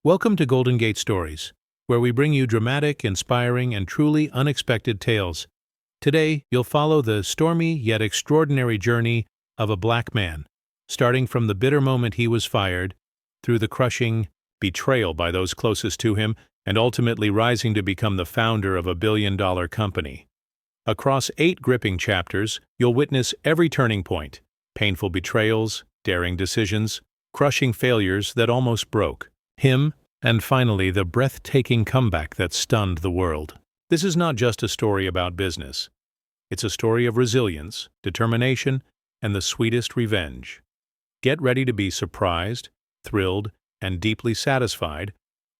Welcome to Golden Gate Stories, where we bring you dramatic, inspiring, and truly unexpected tales. Today, you'll follow the stormy yet extraordinary journey of a black man, starting from the bitter moment he was fired, through the crushing betrayal by those closest to him, and ultimately rising to become the founder of a billion-dollar company. Across 8 gripping chapters, you'll witness every turning point, painful betrayals, daring decisions, crushing failures that almost broke him, and finally the breathtaking comeback that stunned the world. This is not just a story about business. It's a story of resilience, determination, and the sweetest revenge. Get ready to be surprised, thrilled, and deeply satisfied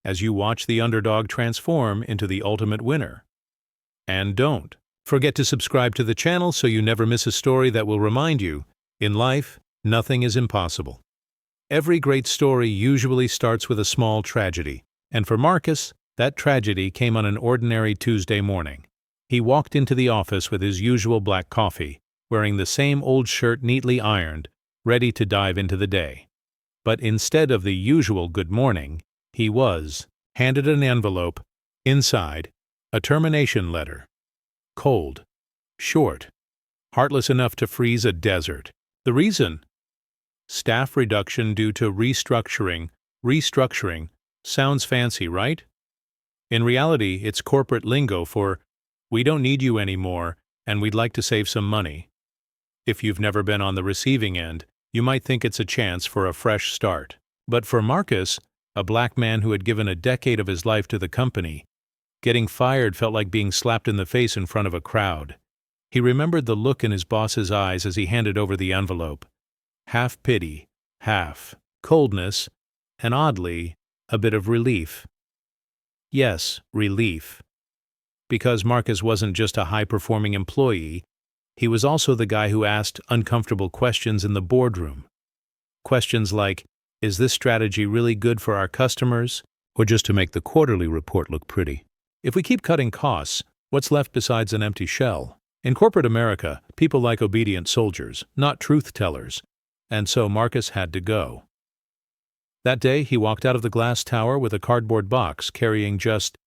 as you watch the underdog transform into the ultimate winner. And don't forget to subscribe to the channel so you never miss a story that will remind you, in life, nothing is impossible. Every great story usually starts with a small tragedy, and for Marcus, that tragedy came on an ordinary Tuesday morning. He walked into the office with his usual black coffee, wearing the same old shirt neatly ironed, ready to dive into the day. But instead of the usual good morning, he was handed an envelope, inside, a termination letter. Cold, short, heartless enough to freeze a desert. The reason? Staff reduction due to restructuring. Restructuring sounds fancy, right? In reality, it's corporate lingo for, we don't need you anymore, and we'd like to save some money. If you've never been on the receiving end, you might think it's a chance for a fresh start. But for Marcus, a black man who had given a decade of his life to the company, getting fired felt like being slapped in the face in front of a crowd. He remembered the look in his boss's eyes as he handed over the envelope. Half pity, half coldness, and oddly, a bit of relief. Yes, relief. Because Marcus wasn't just a high-performing employee, he was also the guy who asked uncomfortable questions in the boardroom. Questions like, is this strategy really good for our customers, or just to make the quarterly report look pretty? If we keep cutting costs, what's left besides an empty shell? In corporate America, people like obedient soldiers, not truth-tellers, and so Marcus had to go. That day, he walked out of the glass tower with a cardboard box carrying just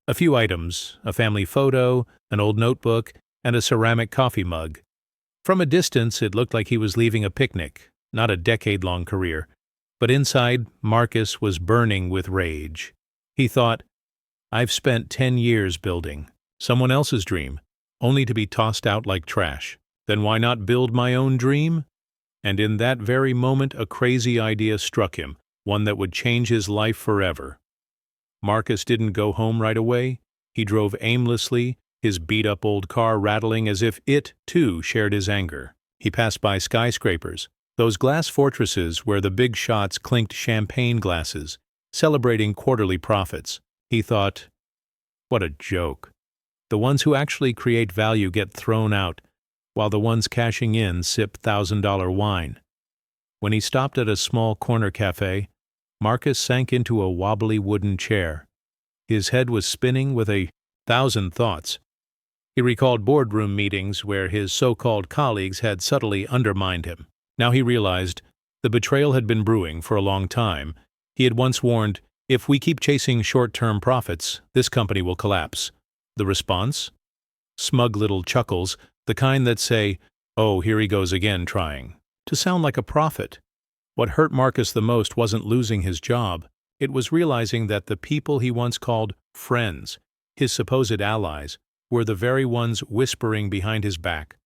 a few items, a family photo, an old notebook, and a ceramic coffee mug. From a distance, it looked like he was leaving a picnic, not a decade-long career. But inside, Marcus was burning with rage. He thought, I've spent 10 years building someone else's dream, only to be tossed out like trash. Then why not build my own dream? And in that very moment, a crazy idea struck him, one that would change his life forever. Marcus didn't go home right away. He drove aimlessly, his beat-up old car rattling as if it, too, shared his anger. He passed by skyscrapers, those glass fortresses where the big shots clinked champagne glasses, celebrating quarterly profits. He thought, what a joke. The ones who actually create value get thrown out, while the ones cashing in sip $1,000 wine. When he stopped at a small corner cafe, Marcus sank into a wobbly wooden chair. His head was spinning with 1,000 thoughts. He recalled boardroom meetings where his so-called colleagues had subtly undermined him. Now he realized the betrayal had been brewing for a long time. He had once warned, if we keep chasing short-term profits, this company will collapse. The response? Smug little chuckles, the kind that say, oh, here he goes again trying to sound like a prophet. What hurt Marcus the most wasn't losing his job. It was realizing that the people he once called friends, his supposed allies, were the very ones whispering behind his back,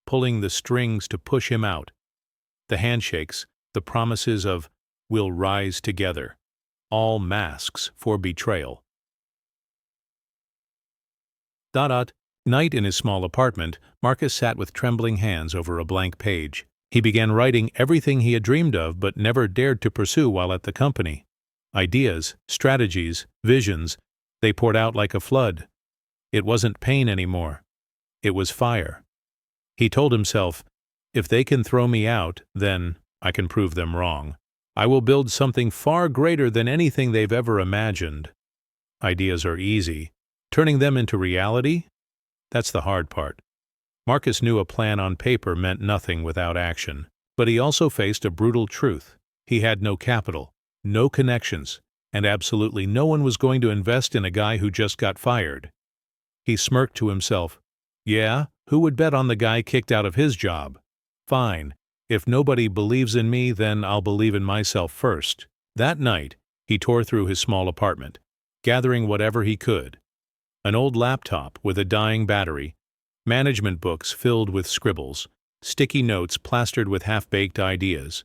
pulling the strings to push him out. The handshakes, the promises of, we'll rise together, all masks for betrayal. Night in his small apartment, Marcus sat with trembling hands over a blank page. He began writing everything he had dreamed of but never dared to pursue while at the company. Ideas, strategies, visions, they poured out like a flood. It wasn't pain anymore. It was fire. He told himself, if they can throw me out, then I can prove them wrong. I will build something far greater than anything they've ever imagined. Ideas are easy. Turning them into reality? That's the hard part. Marcus knew a plan on paper meant nothing without action, but he also faced a brutal truth. He had no capital, no connections, and absolutely no one was going to invest in a guy who just got fired. He smirked to himself. Yeah, who would bet on the guy kicked out of his job? Fine. If nobody believes in me, then I'll believe in myself first. That night, he tore through his small apartment, gathering whatever he could. An old laptop with a dying battery, management books filled with scribbles, sticky notes plastered with half-baked ideas.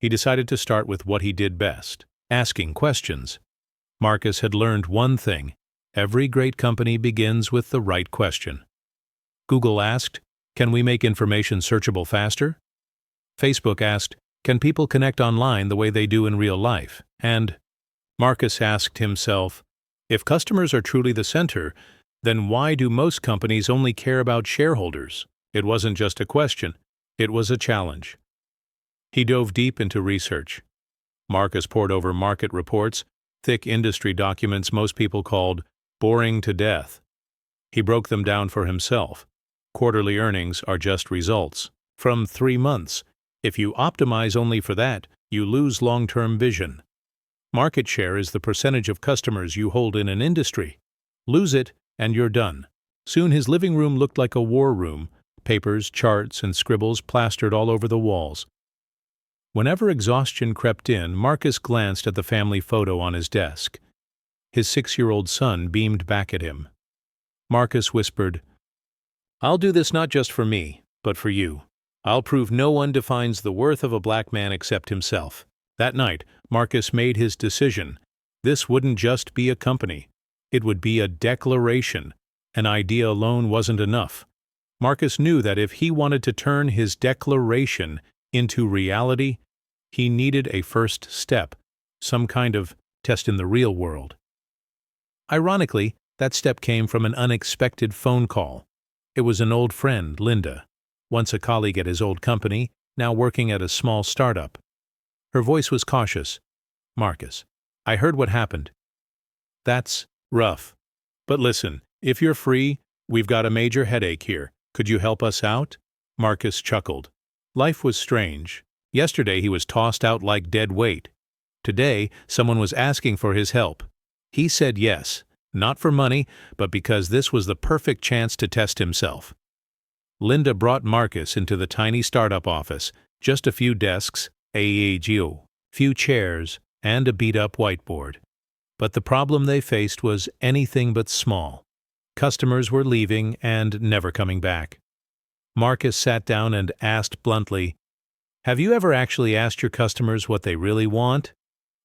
He decided to start with what he did best, asking questions. Marcus had learned one thing: every great company begins with the right question. Google asked, "Can we make information searchable faster?" Facebook asked, "Can people connect online the way they do in real life?" And Marcus asked himself, if customers are truly the center, then why do most companies only care about shareholders? It wasn't just a question, it was a challenge. He dove deep into research. Marcus pored over market reports, thick industry documents most people called boring to death. He broke them down for himself. Quarterly earnings are just results. From 3 months. If you optimize only for that, you lose long-term vision. Market share is the percentage of customers you hold in an industry. Lose it, and you're done. Soon his living room looked like a war room, papers, charts, and scribbles plastered all over the walls. Whenever exhaustion crept in, Marcus glanced at the family photo on his desk. His 6-year-old son beamed back at him. Marcus whispered, "I'll do this not just for me, but for you. I'll prove no one defines the worth of a black man except himself." That night, Marcus made his decision. This wouldn't just be a company. It would be a declaration. An idea alone wasn't enough. Marcus knew that if he wanted to turn his declaration into reality, he needed a first step, some kind of test in the real world. Ironically, that step came from an unexpected phone call. It was an old friend, Linda, once a colleague at his old company, now working at a small startup. Her voice was cautious. "Marcus, I heard what happened. That's rough. But listen, if you're free, we've got a major headache here. Could you help us out?" Marcus chuckled. Life was strange. Yesterday he was tossed out like dead weight. Today, someone was asking for his help. He said yes, not for money, but because this was the perfect chance to test himself. Linda brought Marcus into the tiny startup office, just a few desks, few chairs, and a beat-up whiteboard. But the problem they faced was anything but small. Customers were leaving and never coming back. Marcus sat down and asked bluntly, "Have you ever actually asked your customers what they really want?"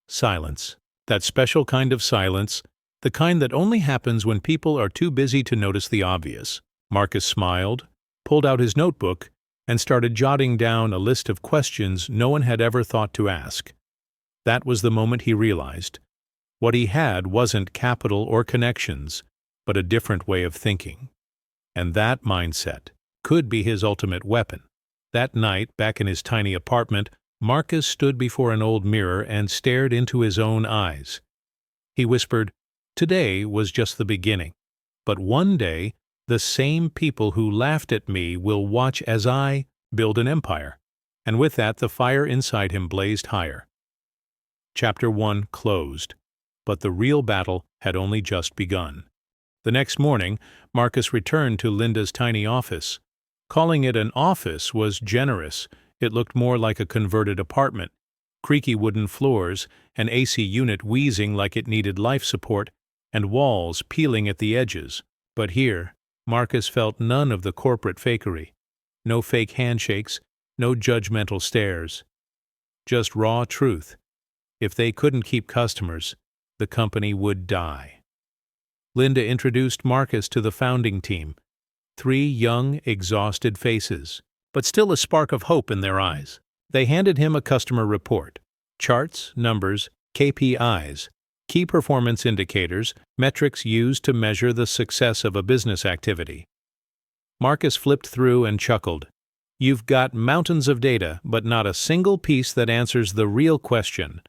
Silence. That special kind of silence, the kind that only happens when people are too busy to notice the obvious. Marcus smiled, pulled out his notebook, and started jotting down a list of questions no one had ever thought to ask. That was the moment he realized. What he had wasn't capital or connections, but a different way of thinking. And that mindset could be his ultimate weapon. That night, back in his tiny apartment, Marcus stood before an old mirror and stared into his own eyes. He whispered, "Today was just the beginning, but one day the same people who laughed at me will watch as I build an empire." And with that, the fire inside him blazed higher. Chapter 1 closed, but the real battle had only just begun. The next morning, Marcus returned to Linda's tiny office. Calling it an office was generous. It looked more like a converted apartment. Creaky wooden floors, an AC unit wheezing like it needed life support, and walls peeling at the edges. But here, Marcus felt none of the corporate fakery. No fake handshakes, no judgmental stares. Just raw truth. If they couldn't keep customers, the company would die. Linda introduced Marcus to the founding team. 3 young, exhausted faces, but still a spark of hope in their eyes. They handed him a customer report. Charts, numbers, KPIs, key performance indicators, metrics used to measure the success of a business activity. Marcus flipped through and chuckled. "You've got mountains of data, but not a single piece that answers the real question.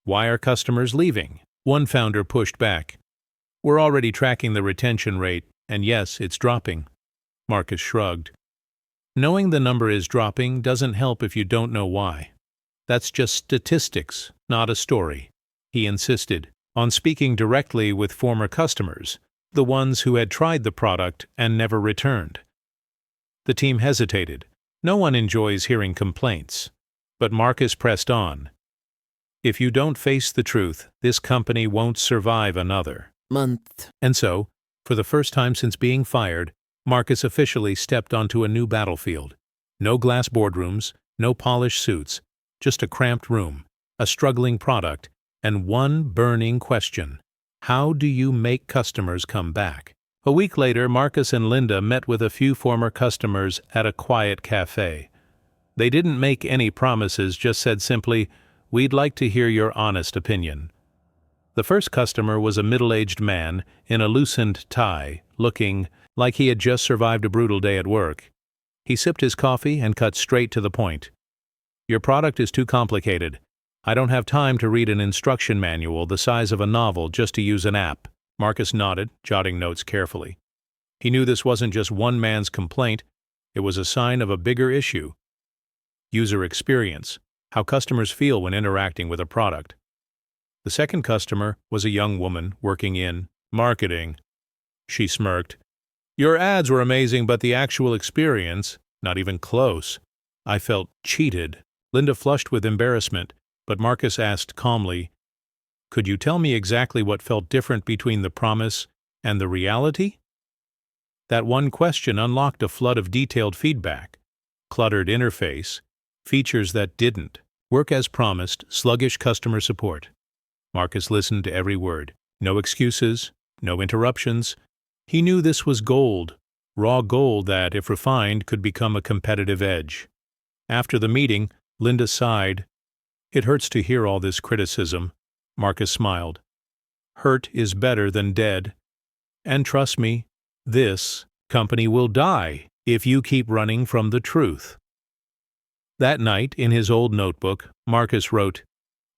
Why are customers leaving?" One founder pushed back. "We're already tracking the retention rate, and yes, it's dropping." Marcus shrugged. Knowing the number is dropping doesn't help if you don't know why. That's just statistics, not a story. he insisted, on speaking directly with former customers, the ones who had tried the product and never returned. The team hesitated. No one enjoys hearing complaints. But Marcus pressed on. If you don't face the truth, this company won't survive another month. And so, for the first time since being fired, Marcus officially stepped onto a new battlefield. No glass boardrooms, no polished suits, just a cramped room, a struggling product, and one burning question. How do you make customers come back? A week later, Marcus and Linda met with a few former customers at a quiet cafe. They didn't make any promises, just said simply, "We'd like to hear your honest opinion." The first customer was a middle-aged man in a loosened tie, looking like he had just survived a brutal day at work. He sipped his coffee and cut straight to the point. "Your product is too complicated. I don't have time to read an instruction manual the size of a novel just to use an app." Marcus nodded, jotting notes carefully. He knew this wasn't just one man's complaint, it was a sign of a bigger issue. User experience, how customers feel when interacting with a product. The second customer was a young woman working in marketing. She smirked. "Your ads were amazing, but the actual experience, not even close." I felt cheated. Linda flushed with embarrassment, but Marcus asked calmly, "Could you tell me exactly what felt different between the promise and the reality?" That one question unlocked a flood of detailed feedback. Cluttered interface, features that didn't work as promised, sluggish customer support. Marcus listened to every word. No excuses, no interruptions. He knew this was gold, raw gold that, if refined, could become a competitive edge. After the meeting, Linda sighed. "It hurts to hear all this criticism." Marcus smiled. "Hurt is better than dead. And trust me, this company will die if you keep running from the truth." That night, in his old notebook, Marcus wrote,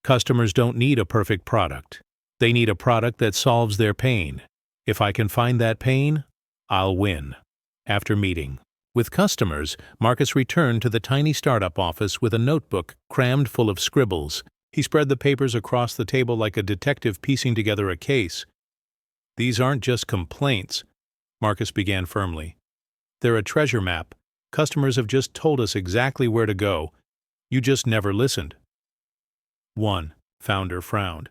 "Customers don't need a perfect product. They need a product that solves their pain. If I can find that pain, I'll win." After meeting with customers, Marcus returned to the tiny startup office with a notebook crammed full of scribbles. He spread the papers across the table like a detective piecing together a case. "These aren't just complaints," Marcus began firmly. "They're a treasure map. Customers have just told us exactly where to go. You just never listened." One founder frowned.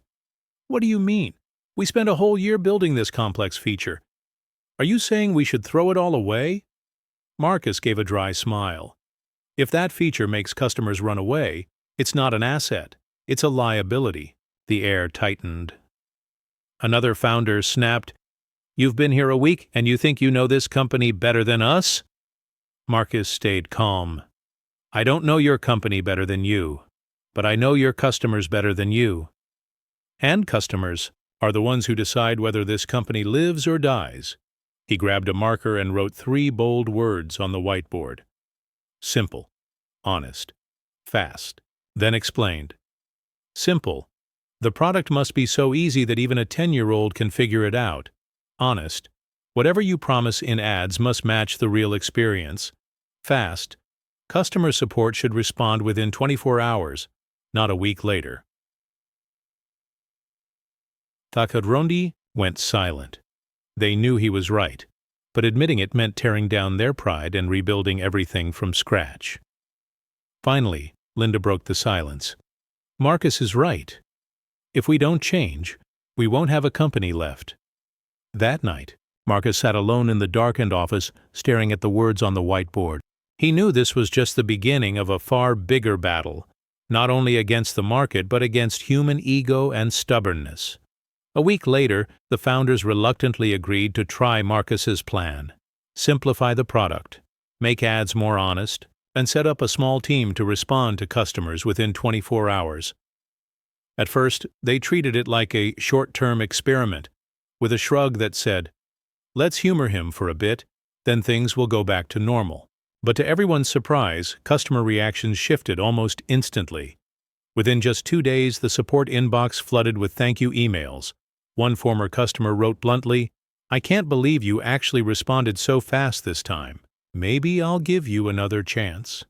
"What do you mean? We spent a whole year building this complex feature. Are you saying we should throw it all away?" Marcus gave a dry smile. "If that feature makes customers run away, it's not an asset. It's a liability." The air tightened. Another founder snapped, "You've been here a week and you think you know this company better than us?" Marcus stayed calm. "I don't know your company better than you, but I know your customers better than you. And customers are the ones who decide whether this company lives or dies." He grabbed a marker and wrote 3 bold words on the whiteboard. Simple, honest, fast. Then explained. Simple. The product must be so easy that even a 10-year-old can figure it out. Honest. Whatever you promise in ads must match the real experience. Fast. Customer support should respond within 24 hours, not a week later. Thakadrondi went silent. They knew he was right, but admitting it meant tearing down their pride and rebuilding everything from scratch. Finally, Linda broke the silence. "Marcus is right. If we don't change, we won't have a company left." That night, Marcus sat alone in the darkened office, staring at the words on the whiteboard. He knew this was just the beginning of a far bigger battle, not only against the market but against human ego and stubbornness. A week later, the founders reluctantly agreed to try Marcus's plan. Simplify the product, make ads more honest, and set up a small team to respond to customers within 24 hours. At first, they treated it like a short-term experiment, with a shrug that said, "Let's humor him for a bit, then things will go back to normal." But to everyone's surprise, customer reactions shifted almost instantly. Within just 2 days, the support inbox flooded with thank you emails. One former customer wrote bluntly, "I can't believe you actually responded so fast this time. Maybe I'll give you another chance."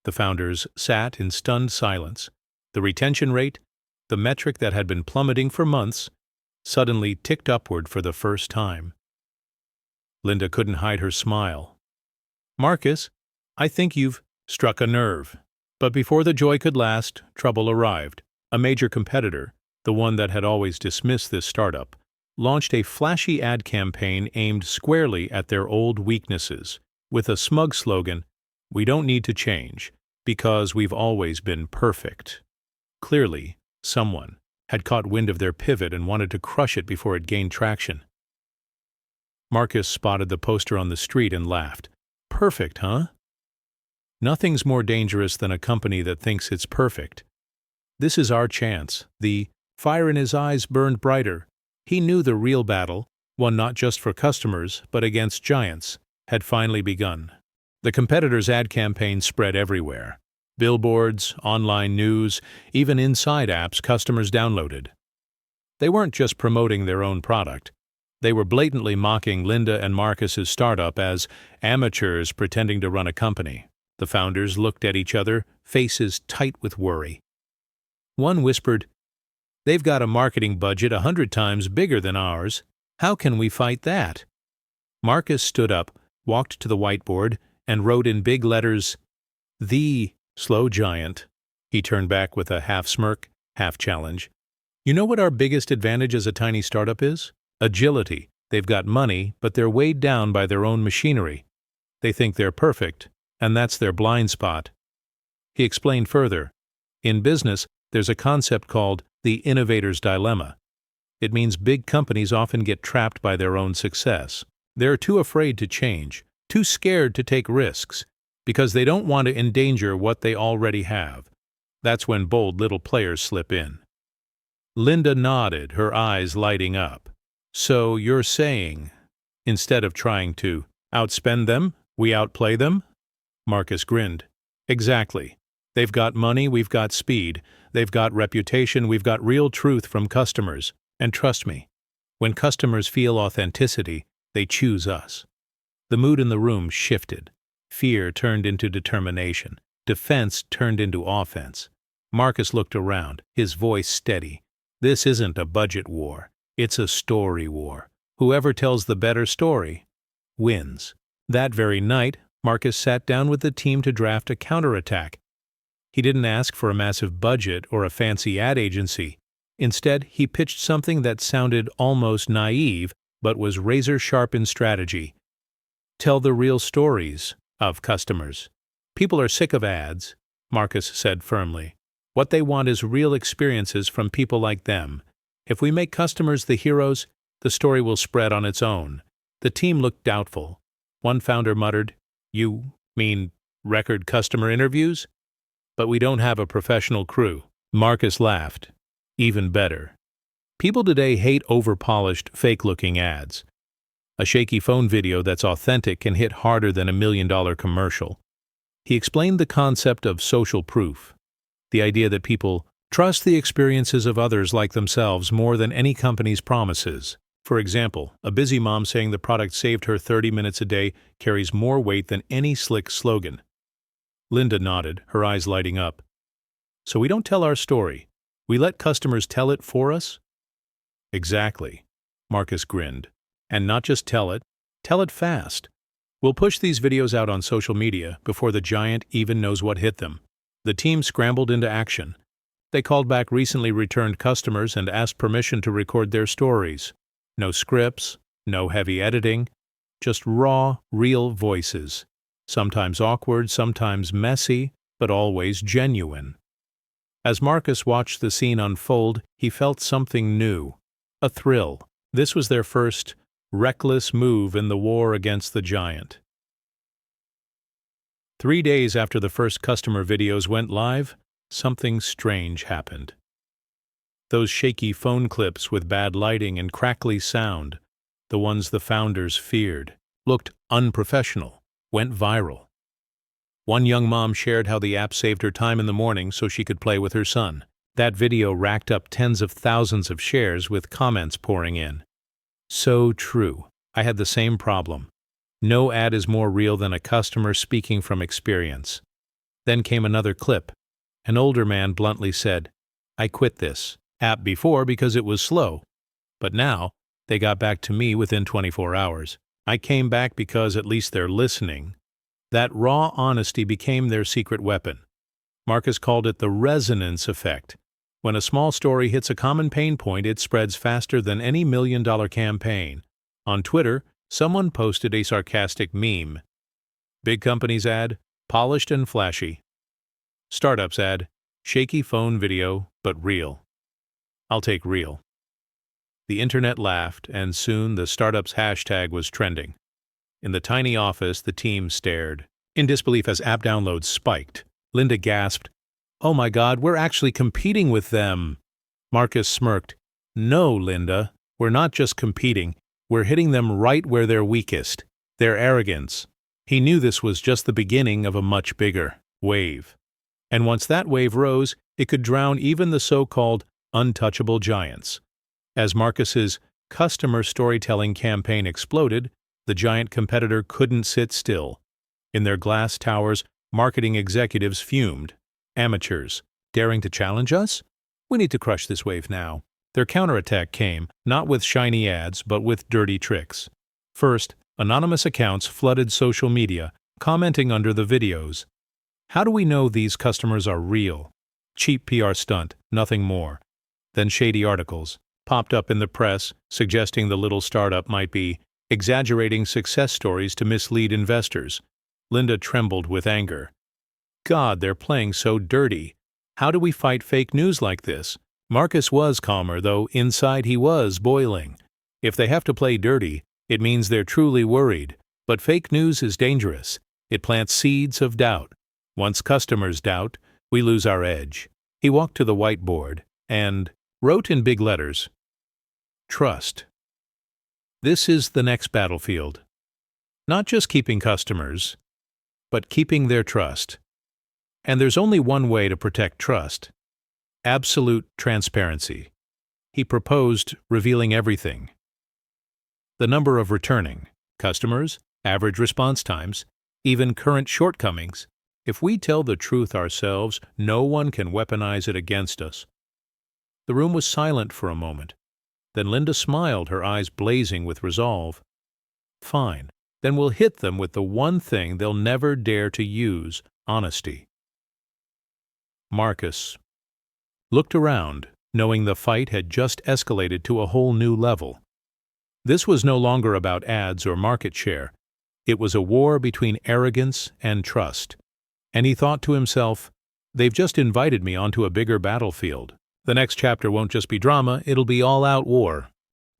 The founders sat in stunned silence. The retention rate, The metric that had been plummeting for months suddenly ticked upward for the first time. Linda couldn't hide her smile. "Marcus, I think you've struck a nerve." But before the joy could last, trouble arrived. A major competitor, the one that had always dismissed this startup, launched a flashy ad campaign aimed squarely at their old weaknesses, with a smug slogan, "We don't need to change, because we've always been perfect." Clearly, someone had caught wind of their pivot and wanted to crush it before it gained traction. Marcus spotted the poster on the street and laughed. "Perfect, huh? Nothing's more dangerous than a company that thinks it's perfect. This is our chance." The fire in his eyes burned brighter. He knew the real battle, one not just for customers, but against giants, had finally begun. The competitor's ad campaign spread everywhere. Billboards, online news, even inside apps customers downloaded. They weren't just promoting their own product. They were blatantly mocking Linda and Marcus's startup as amateurs pretending to run a company. The founders looked at each other, faces tight with worry. One whispered, "They've got a marketing budget 100 times bigger than ours. How can we fight that?" Marcus stood up, walked to the whiteboard, and wrote in big letters, "The slow giant." He turned back with a half smirk, half challenge. "You know what our biggest advantage as a tiny startup is? Agility. They've got money, but they're weighed down by their own machinery. They think they're perfect, and that's their blind spot." He explained further, "In business, there's a concept called the innovator's dilemma. It means big companies often get trapped by their own success. They're too afraid to change, too scared to take risks, because they don't want to endanger what they already have. That's when bold little players slip in." Linda nodded, her eyes lighting up. "So you're saying, instead of trying to outspend them, we outplay them?" Marcus grinned. "Exactly. They've got money, we've got speed. They've got reputation, we've got real truth from customers. And trust me, when customers feel authenticity, they choose us." The mood in the room shifted. Fear turned into determination. Defense turned into offense. Marcus looked around, his voice steady. "This isn't a budget war. It's a story war. Whoever tells the better story wins." That very night, Marcus sat down with the team to draft a counterattack. He didn't ask for a massive budget or a fancy ad agency. Instead, he pitched something that sounded almost naive, but was razor-sharp in strategy. "Tell the real stories of customers. People are sick of ads," Marcus said firmly. "What they want is real experiences from people like them. If we make customers the heroes, the story will spread on its own." The team looked doubtful. One founder muttered, "You mean record customer interviews? But we don't have a professional crew." Marcus laughed. "Even better. People today hate over-polished, fake-looking ads. A shaky phone video that's authentic can hit harder than $1 million commercial." He explained the concept of social proof, the idea that people trust the experiences of others like themselves more than any company's promises. For example, a busy mom saying the product saved her 30 minutes a day carries more weight than any slick slogan. Linda nodded, her eyes lighting up. "So we don't tell our story. We let customers tell it for us?" "Exactly," Marcus grinned. "And not just tell it fast. We'll push these videos out on social media before the giant even knows what hit them." The team scrambled into action. They called back recently returned customers and asked permission to record their stories. No scripts, no heavy editing, just raw, real voices. Sometimes awkward, sometimes messy, but always genuine. As Marcus watched the scene unfold, he felt something new. A thrill. This was their first reckless move in the war against the giant. 3 days after the first customer videos went live, something strange happened. Those shaky phone clips with bad lighting and crackly sound, the ones the founders feared, looked unprofessional, went viral. One young mom shared how the app saved her time in the morning so she could play with her son. That video racked up tens of thousands of shares with comments pouring in. "So true. I had the same problem. No ad is more real than a customer speaking from experience." Then came another clip. An older man bluntly said, I quit this app before because it was slow, but now they got back to me within 24 hours. I came back because at least they're listening. That raw honesty became their secret weapon. Marcus called it the resonance effect. When a small story hits a common pain point, it spreads faster than any million-dollar campaign. On Twitter, someone posted a sarcastic meme. Big companies add, polished and flashy. Startups add, shaky phone video, but real. I'll take real. The internet laughed, and soon the startup's hashtag was trending. In the tiny office, the team stared in disbelief as app downloads spiked. Linda gasped, "Oh my God, we're actually competing with them." Marcus smirked, "No, Linda, we're not just competing. We're hitting them right where they're weakest, their arrogance." He knew this was just the beginning of a much bigger wave. And once that wave rose, it could drown even the so-called untouchable giants. As Marcus's customer storytelling campaign exploded, the giant competitor couldn't sit still. In their glass towers, marketing executives fumed. Amateurs, daring to challenge us? We need to crush this wave now. Their counterattack came, not with shiny ads, but with dirty tricks. First, anonymous accounts flooded social media, commenting under the videos. How do we know these customers are real? Cheap PR stunt, nothing more. Then shady articles popped up in the press, suggesting the little startup might be exaggerating success stories to mislead investors. Linda trembled with anger. God, they're playing so dirty. How do we fight fake news like this? Marcus was calmer, though inside he was boiling. If they have to play dirty, it means they're truly worried. But fake news is dangerous. It plants seeds of doubt. Once customers doubt, we lose our edge. He walked to the whiteboard and wrote in big letters, "Trust." This is the next battlefield. Not just keeping customers, but keeping their trust. And there's only one way to protect trust: absolute transparency. He proposed revealing everything. The number of returning customers, average response times, even current shortcomings. If we tell the truth ourselves, no one can weaponize it against us. The room was silent for a moment. Then Linda smiled, her eyes blazing with resolve. "Fine. Then we'll hit them with the one thing they'll never dare to use: honesty." Marcus looked around, knowing the fight had just escalated to a whole new level. This was no longer about ads or market share. It was a war between arrogance and trust. And he thought to himself, they've just invited me onto a bigger battlefield. The next chapter won't just be drama, it'll be all-out war.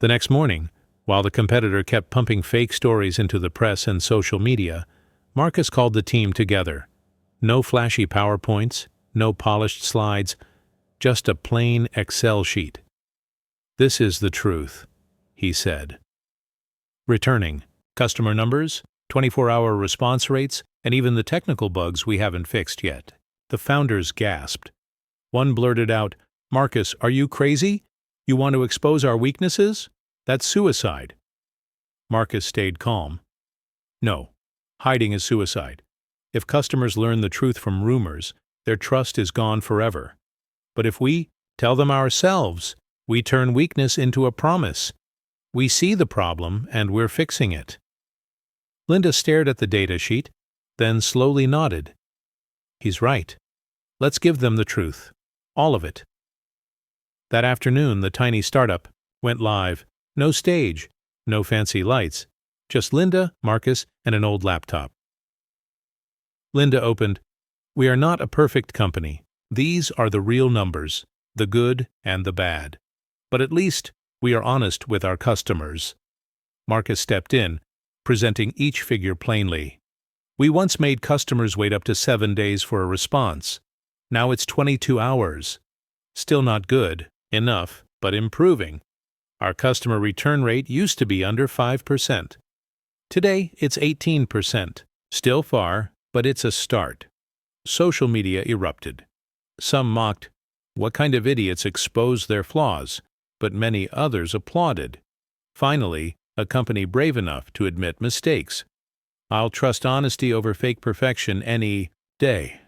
The next morning, while the competitor kept pumping fake stories into the press and social media, Marcus called the team together. No flashy PowerPoints, no polished slides, just a plain Excel sheet. "This is the truth," he said. Returning customer numbers, 24-hour response rates, and even the technical bugs we haven't fixed yet. The founders gasped. One blurted out, "Marcus, are you crazy? You want to expose our weaknesses? That's suicide." Marcus stayed calm. "No, hiding is suicide. If customers learn the truth from rumors, their trust is gone forever. But if we tell them ourselves, we turn weakness into a promise. We see the problem and we're fixing it." Linda stared at the data sheet, then slowly nodded. "He's right. Let's give them the truth. All of it." That afternoon, the tiny startup went live. No stage, no fancy lights, just Linda, Marcus, and an old laptop. Linda opened, "We are not a perfect company. These are the real numbers, the good and the bad. But at least we are honest with our customers." Marcus stepped in, presenting each figure plainly. "We once made customers wait up to 7 days for a response. Now it's 22 hours. Still not good. Enough, but improving. Our customer return rate used to be under 5%. Today, it's 18%. Still far, but it's a start." Social media erupted. Some mocked, "What kind of idiots expose their flaws?" But many others applauded. Finally, a company brave enough to admit mistakes. "I'll trust honesty over fake perfection any day."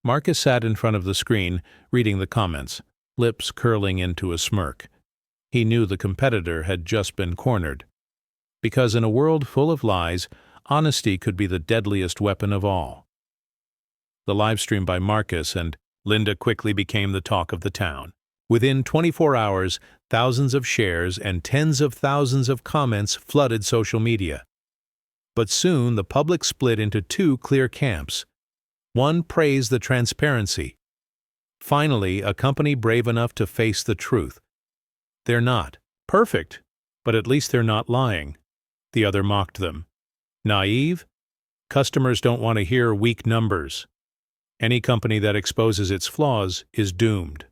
Marcus sat in front of the screen, reading the comments. lips curling into a smirk. He knew the competitor had just been cornered. Because in a world full of lies, honesty could be the deadliest weapon of all. The livestream by Marcus and Linda quickly became the talk of the town. Within 24 hours, thousands of shares and tens of thousands of comments flooded social media. But soon the public split into two clear camps. One praised the transparency. Finally, a company brave enough to face the truth. They're not perfect, but at least they're not lying. The other mocked them. Naive? Customers don't want to hear weak numbers. Any company that exposes its flaws is doomed.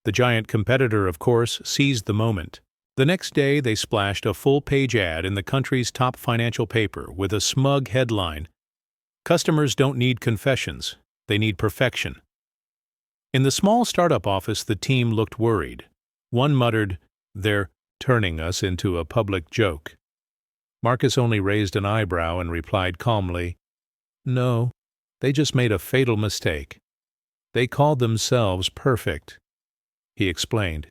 The giant competitor, of course, seized the moment. The next day, they splashed a full-page ad in the country's top financial paper with a smug headline, "Customers don't need confessions, they need perfection." In the small startup office, the team looked worried. One muttered, "They're turning us into a public joke." Marcus only raised an eyebrow and replied calmly, "No, they just made a fatal mistake. They called themselves perfect." He explained,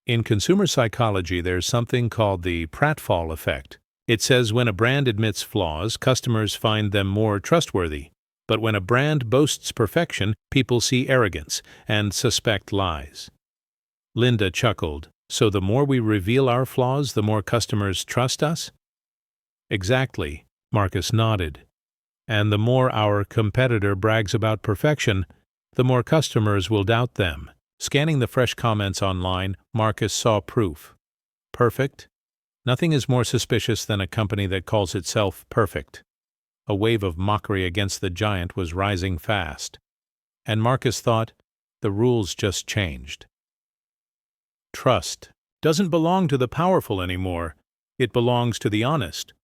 "In consumer psychology, there's something called the pratfall effect. It says when a brand admits flaws, customers find them more trustworthy. But when a brand boasts perfection, people see arrogance and suspect lies." Linda chuckled, "So the more we reveal our flaws, the more customers trust us?" "Exactly," Marcus nodded. "And the more our competitor brags about perfection, the more customers will doubt them." Scanning the fresh comments online, Marcus saw proof. Perfect? Nothing is more suspicious than a company that calls itself perfect. A wave of mockery against the giant was rising fast. And Marcus thought, the rules just changed. Trust doesn't belong to the powerful anymore. It belongs to the honest.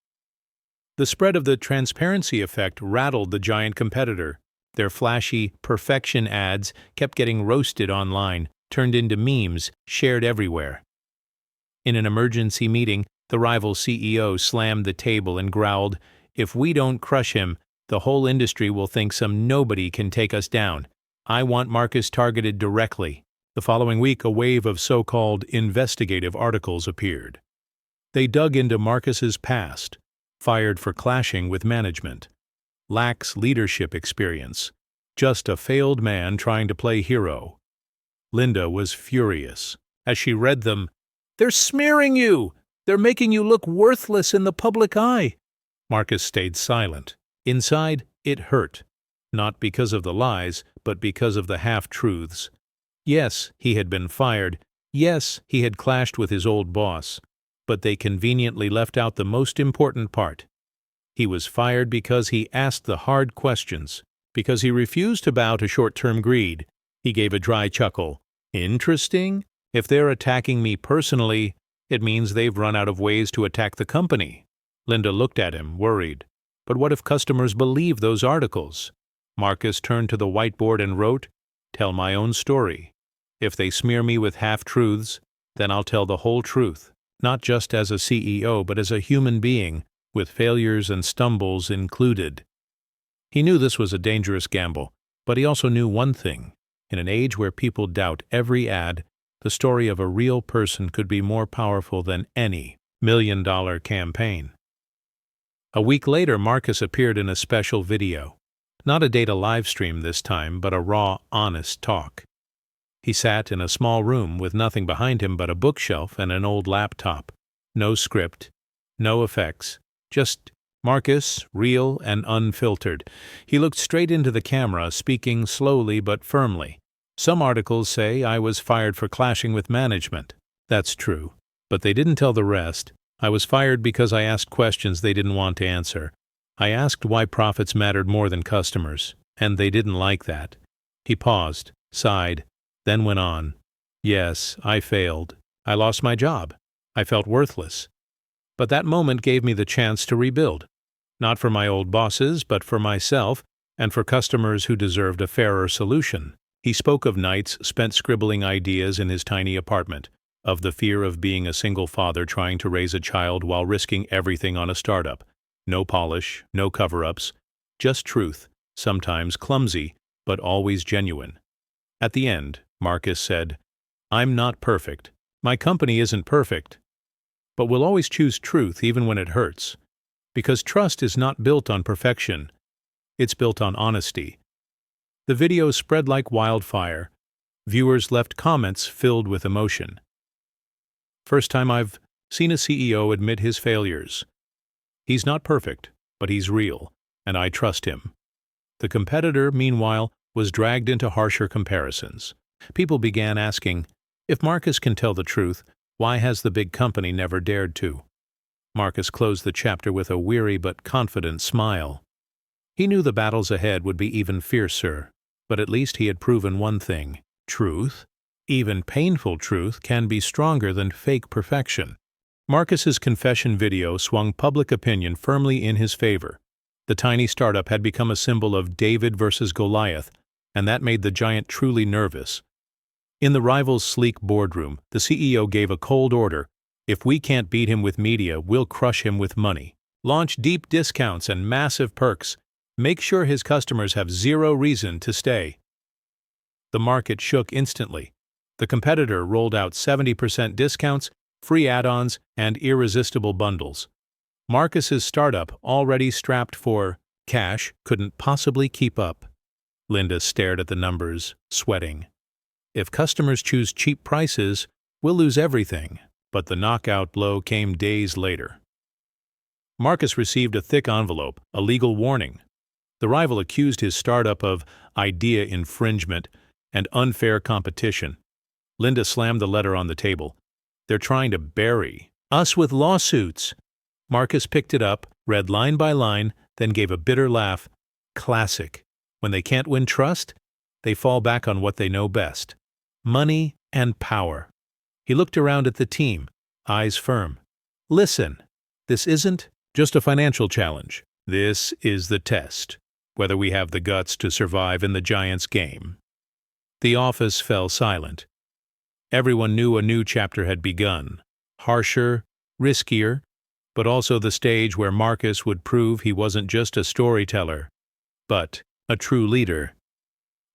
The spread of the transparency effect rattled the giant competitor. Their flashy perfection ads kept getting roasted online, turned into memes, shared everywhere. In an emergency meeting, the rival CEO slammed the table and growled, "If we don't crush him, the whole industry will think some nobody can take us down. I want Marcus targeted directly." The following week, a wave of so-called investigative articles appeared. They dug into Marcus's past, fired for clashing with management, lacks leadership experience, just a failed man trying to play hero. Linda was furious. As she read them, "They're smearing you! They're making you look worthless in the public eye!" Marcus stayed silent. Inside, it hurt. Not because of the lies, but because of the half-truths. Yes, he had been fired. Yes, he had clashed with his old boss. But they conveniently left out the most important part. He was fired because he asked the hard questions, because he refused to bow to short-term greed. He gave a dry chuckle. "Interesting. If they're attacking me personally, it means they've run out of ways to attack the company." Linda looked at him, worried. But what if customers believe those articles? Marcus turned to the whiteboard and wrote, "Tell my own story. If they smear me with half-truths, then I'll tell the whole truth, not just as a CEO, but as a human being, with failures and stumbles included." He knew this was a dangerous gamble, but he also knew one thing. In an age where people doubt every ad, the story of a real person could be more powerful than any million-dollar campaign. A week later, Marcus appeared in a special video. Not a data live stream this time, but a raw, honest talk. He sat in a small room with nothing behind him but a bookshelf and an old laptop. No script, no effects, just Marcus, real and unfiltered. He looked straight into the camera, speaking slowly but firmly. "Some articles say I was fired for clashing with management. That's true. But they didn't tell the rest. I was fired because I asked questions they didn't want to answer. I asked why profits mattered more than customers, and they didn't like that." He paused, sighed, then went on. "Yes, I failed. I lost my job. I felt worthless. But that moment gave me the chance to rebuild. Not for my old bosses, but for myself and for customers who deserved a fairer solution." He spoke of nights spent scribbling ideas in his tiny apartment, of the fear of being a single father trying to raise a child while risking everything on a startup. No polish, no cover-ups, just truth, sometimes clumsy, but always genuine. At the end, Marcus said, I'm not perfect. My company isn't perfect. But we'll always choose truth even when it hurts. Because trust is not built on perfection. It's built on honesty. The video spread like wildfire. Viewers left comments filled with emotion. First time I've seen a CEO admit his failures. He's not perfect, but he's real, and I trust him. The competitor, meanwhile, was dragged into harsher comparisons. People began asking, if Marcus can tell the truth, why has the big company never dared to? Marcus closed the chapter with a weary but confident smile. He knew the battles ahead would be even fiercer, but at least he had proven one thing: truth, even painful truth, can be stronger than fake perfection. Marcus's confession video swung public opinion firmly in his favor. The tiny startup had become a symbol of David versus Goliath, and that made the giant truly nervous. In the rival's sleek boardroom, the CEO gave a cold order: if we can't beat him with media, we'll crush him with money. Launch deep discounts and massive perks. Make sure his customers have zero reason to stay. The market shook instantly. The competitor rolled out 70% discounts, free add-ons, and irresistible bundles. Marcus's startup, already strapped for cash, couldn't possibly keep up. Linda stared at the numbers, sweating. If customers choose cheap prices, we'll lose everything. But the knockout blow came days later. Marcus received a thick envelope, a legal warning. The rival accused his startup of idea infringement and unfair competition. Linda slammed the letter on the table. They're trying to bury us with lawsuits. Marcus picked it up, read line by line, then gave a bitter laugh. Classic. When they can't win trust, they fall back on what they know best: money and power. He looked around at the team, eyes firm. Listen, this isn't just a financial challenge. This is the test, whether we have the guts to survive in the Giants' game. The office fell silent. Everyone knew a new chapter had begun. Harsher, riskier, but also the stage where Marcus would prove he wasn't just a storyteller, but a true leader.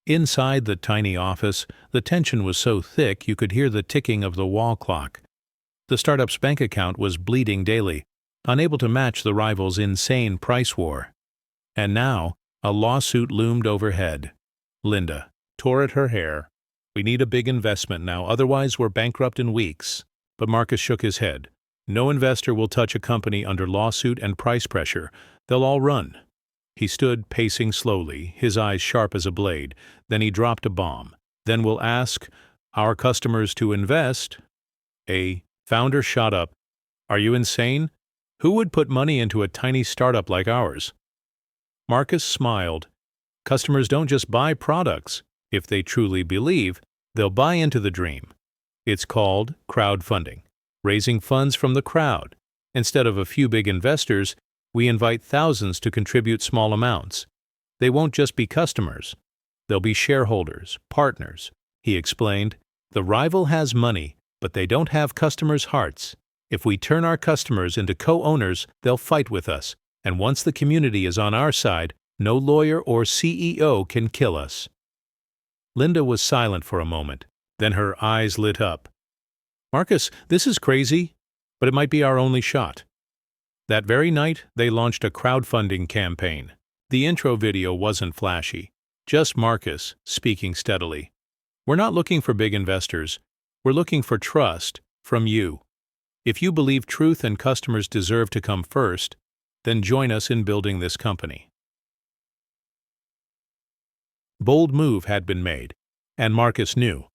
Inside the tiny office, the tension was so thick you could hear the ticking of the wall clock. The startup's bank account was bleeding daily, unable to match the rival's insane price war. And now, a lawsuit loomed overhead. Linda tore at her hair. We need a big investment now, otherwise we're bankrupt in weeks. But Marcus shook his head. No investor will touch a company under lawsuit and price pressure. They'll all run. He stood pacing slowly, his eyes sharp as a blade. Then he dropped a bomb. Then we'll ask our customers to invest. A founder shot up. Are you insane? Who would put money into a tiny startup like ours? Marcus smiled. Customers don't just buy products. If they truly believe, they'll buy into the dream. It's called crowdfunding, raising funds from the crowd. Instead of a few big investors, we invite thousands to contribute small amounts. They won't just be customers. They'll be shareholders, partners. He explained, the rival has money, but they don't have customers' hearts. If we turn our customers into co-owners, they'll fight with us. And once the community is on our side, no lawyer or CEO can kill us. Linda was silent for a moment. Then her eyes lit up. Marcus, this is crazy, but it might be our only shot. That very night, they launched a crowdfunding campaign. The intro video wasn't flashy, just Marcus speaking steadily. We're not looking for big investors. We're looking for trust from you. If you believe truth and customers deserve to come first, then join us in building this company. Bold move had been made, and Marcus knew.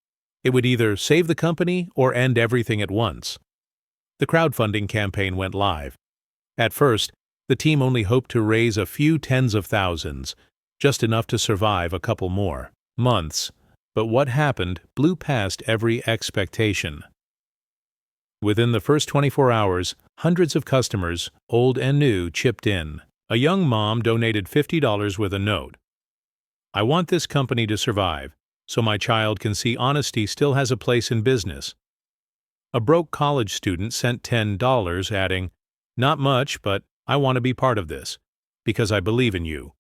It would either save the company or end everything at once. The crowdfunding campaign went live. At first, the team only hoped to raise a few tens of thousands, just enough to survive a couple more months. But what happened blew past every expectation. Within the first 24 hours, hundreds of customers, old and new, chipped in. A young mom donated $50 with a note. I want this company to survive, so my child can see honesty still has a place in business. A broke college student sent $10, adding, not much, but I want to be part of this, because I believe in you.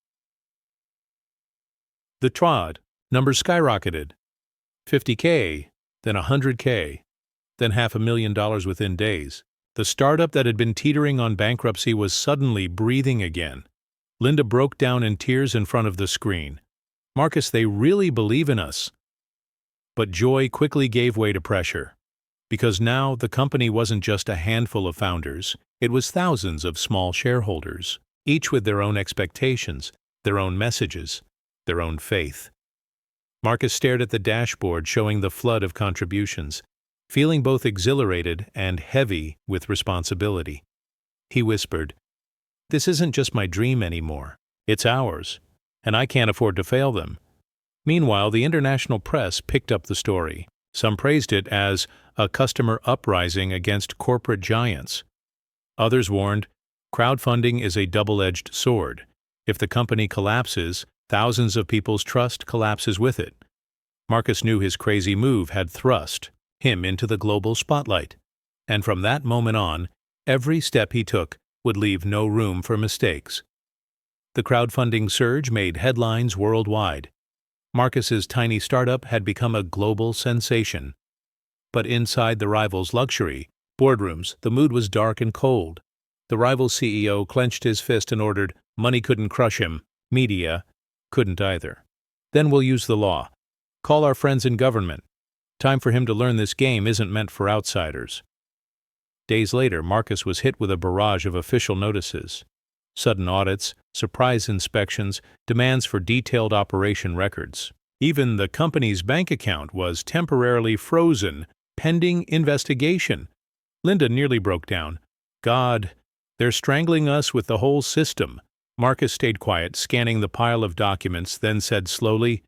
The Trod numbers skyrocketed. 50K, then $100K, then $500,000 within days. The startup that had been teetering on bankruptcy was suddenly breathing again. Linda broke down in tears in front of the screen. "Marcus, they really believe in us." But joy quickly gave way to pressure. Because now the company wasn't just a handful of founders, it was thousands of small shareholders, each with their own expectations, their own messages, their own faith. Marcus stared at the dashboard showing the flood of contributions, feeling both exhilarated and heavy with responsibility. He whispered, "This isn't just my dream anymore. It's ours, and I can't afford to fail them." Meanwhile, the international press picked up the story. Some praised it as a customer uprising against corporate giants. Others warned, crowdfunding is a double-edged sword. If the company collapses, thousands of people's trust collapses with it. Marcus knew his crazy move had thrust him into the global spotlight, and from that moment on, every step he took would leave no room for mistakes. The crowdfunding surge made headlines worldwide. Marcus's tiny startup had become a global sensation. But inside the rival's luxury boardrooms, the mood was dark and cold. The rival CEO clenched his fist and ordered, money couldn't crush him. Media couldn't either. "Then we'll use the law. Call our friends in government. Time for him to learn this game isn't meant for outsiders." Days later, Marcus was hit with a barrage of official notices. Sudden audits, surprise inspections, demands for detailed operation records. Even the company's bank account was temporarily frozen, pending investigation. Linda nearly broke down. "God, they're strangling us with the whole system." Marcus stayed quiet, scanning the pile of documents, then said slowly,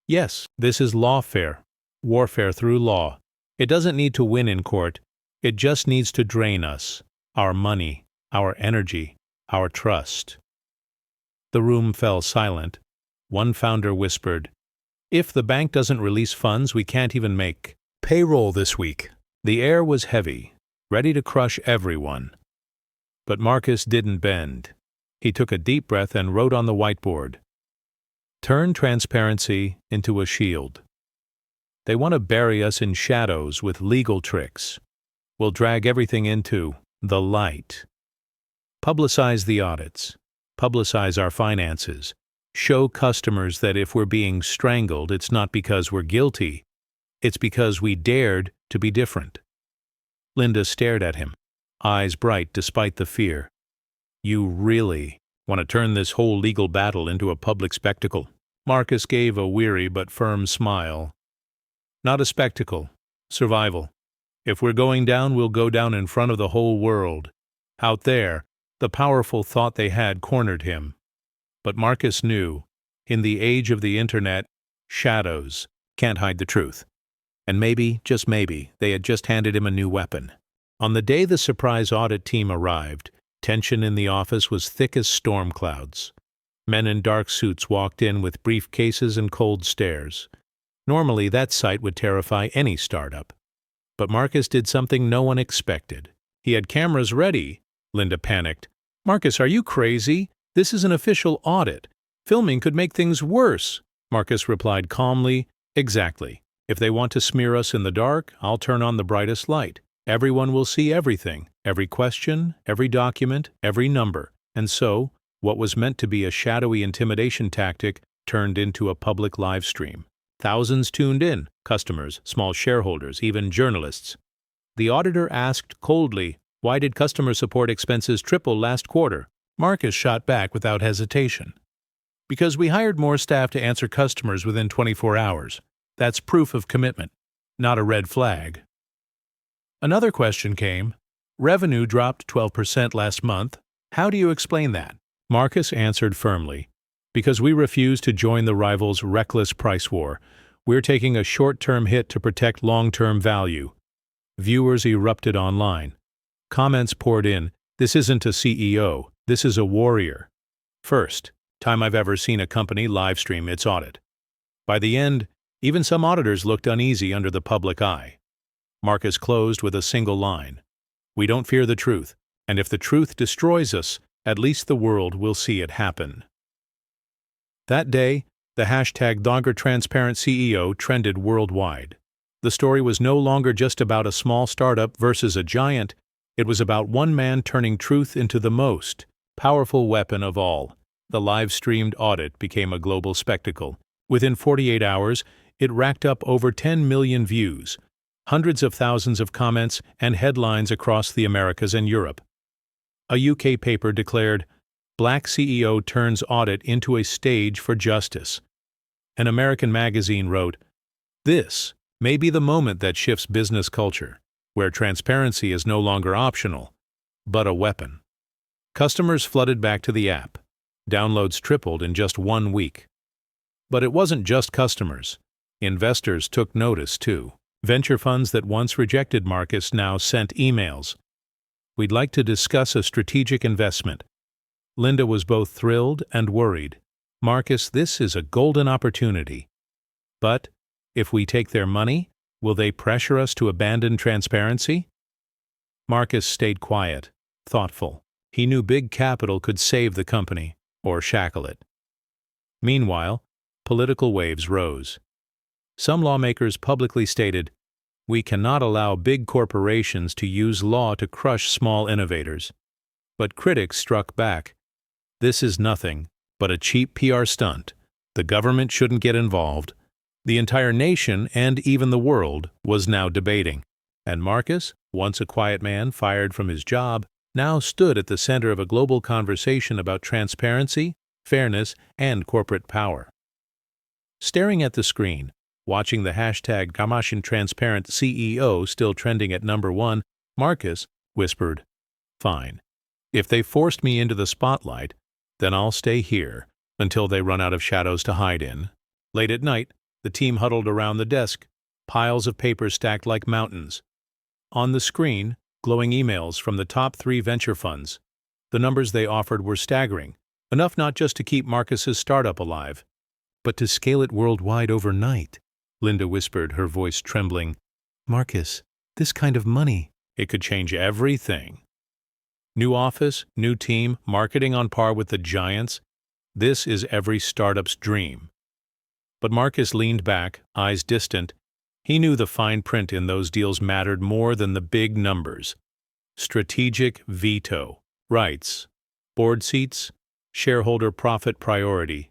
"Yes, this is lawfare, warfare through law. It doesn't need to win in court. It just needs to drain us, our money, our energy, our trust." The room fell silent. One founder whispered, "If the bank doesn't release funds, we can't even make payroll this week." The air was heavy, ready to crush everyone. But Marcus didn't bend. He took a deep breath and wrote on the whiteboard, "Turn transparency into a shield. They want to bury us in shadows with legal tricks. We'll drag everything into the light. Publicize the audits. Publicize our finances. Show customers that if we're being strangled, it's not because we're guilty. It's because we dared to be different." Linda stared at him, eyes bright despite the fear. "You really want to turn this whole legal battle into a public spectacle?" Marcus gave a weary but firm smile. "Not a spectacle. Survival. If we're going down, we'll go down in front of the whole world." Out there, the powerful thought they had cornered him. But Marcus knew, in the age of the internet, shadows can't hide the truth. And maybe, just maybe, they had just handed him a new weapon. On the day the surprise audit team arrived, tension in the office was thick as storm clouds. Men in dark suits walked in with briefcases and cold stares. Normally, that sight would terrify any startup. But Marcus did something no one expected. He had cameras ready. Linda panicked. "Marcus, are you crazy? This is an official audit. Filming could make things worse." Marcus replied calmly, "Exactly. If they want to smear us in the dark, I'll turn on the brightest light. Everyone will see everything, every question, every document, every number." And so, what was meant to be a shadowy intimidation tactic turned into a public live stream. Thousands tuned in, customers, small shareholders, even journalists. The auditor asked coldly, "Why did customer support expenses triple last quarter?" Marcus shot back without hesitation. "Because we hired more staff to answer customers within 24 hours. That's proof of commitment, not a red flag." Another question came. "Revenue dropped 12% last month. How do you explain that?" Marcus answered firmly, "Because we refuse to join the rival's reckless price war. We're taking a short-term hit to protect long-term value." Viewers erupted online. Comments poured in, "This isn't a CEO, this is a warrior." First time I've ever seen a company live stream its audit. By the end, even some auditors looked uneasy under the public eye. Marcus closed with a single line, "We don't fear the truth, and if the truth destroys us, at least the world will see it happen." That day, the hashtag #LongerTransparentCEO trended worldwide. The story was no longer just about a small startup versus a giant. It was about one man turning truth into the most powerful weapon of all. The live-streamed audit became a global spectacle. Within 48 hours, it racked up over 10 million views, hundreds of thousands of comments, and headlines across the Americas and Europe. A UK paper declared, "Black CEO turns audit into a stage for justice." An American magazine wrote, "This may be the moment that shifts business culture, where transparency is no longer optional, but a weapon." Customers flooded back to the app. Downloads tripled in just 1 week. But it wasn't just customers. Investors took notice, too. Venture funds that once rejected Marcus now sent emails. "We'd like to discuss a strategic investment." Linda was both thrilled and worried. "Marcus, this is a golden opportunity. But if we take their money, will they pressure us to abandon transparency?" Marcus stayed quiet, thoughtful. He knew big capital could save the company, or shackle it. Meanwhile, political waves rose. Some lawmakers publicly stated, "We cannot allow big corporations to use law to crush small innovators." But critics struck back. "This is nothing but a cheap PR stunt. The government shouldn't get involved." The entire nation, and even the world, was now debating. And Marcus, once a quiet man fired from his job, now stood at the center of a global conversation about transparency, fairness, and corporate power. Staring at the screen, watching the hashtag #TransparentCEO still trending at #1, Marcus whispered, "Fine. If they forced me into the spotlight, then I'll stay here until they run out of shadows to hide in." Late at night, the team huddled around the desk, piles of paper stacked like mountains. On the screen, glowing emails from the top 3 venture funds. The numbers they offered were staggering, enough not just to keep Marcus's startup alive, but to scale it worldwide overnight. Linda whispered, her voice trembling. "Marcus, this kind of money, it could change everything. New office, new team, marketing on par with the giants. This is every startup's dream." But Marcus leaned back, eyes distant. He knew the fine print in those deals mattered more than the big numbers. Strategic veto, rights, board seats, shareholder profit priority.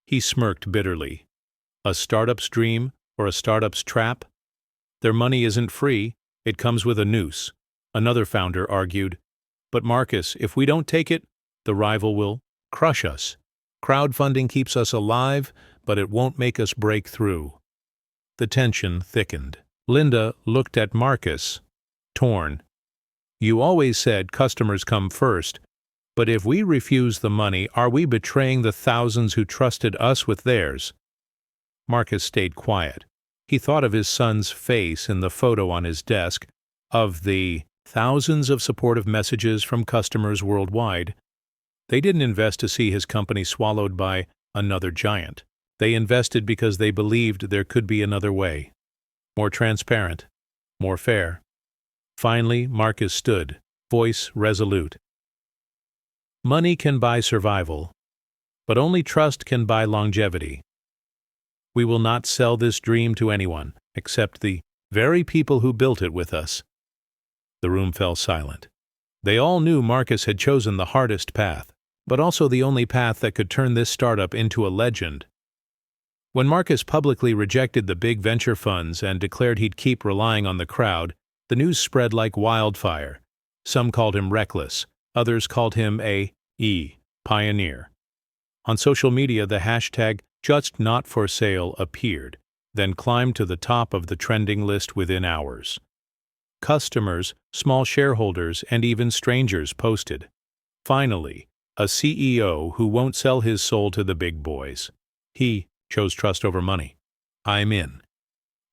He smirked bitterly. A startup's dream or a startup's trap? Their money isn't free, it comes with a noose, another founder argued. "But Marcus, if we don't take it, the rival will crush us. Crowdfunding keeps us alive, but it won't make us break through." The tension thickened. Linda looked at Marcus, torn. "You always said customers come first, but if we refuse the money, are we betraying the thousands who trusted us with theirs?" Marcus stayed quiet. He thought of his son's face in the photo on his desk, of the thousands of supportive messages from customers worldwide. They didn't invest to see his company swallowed by another giant. They invested because they believed there could be another way. More transparent, more fair. Finally, Marcus stood, voice resolute. "Money can buy survival, but only trust can buy longevity. We will not sell this dream to anyone, except the very people who built it with us." The room fell silent. They all knew Marcus had chosen the hardest path, but also the only path that could turn this startup into a legend. When Marcus publicly rejected the big venture funds and declared he'd keep relying on the crowd, the news spread like wildfire. Some called him reckless, others called him a pioneer. On social media, the hashtag #JustNotForSale appeared, then climbed to the top of the trending list within hours. Customers, small shareholders, and even strangers posted. Finally, a CEO who won't sell his soul to the big boys. He chose trust over money. "I'm in."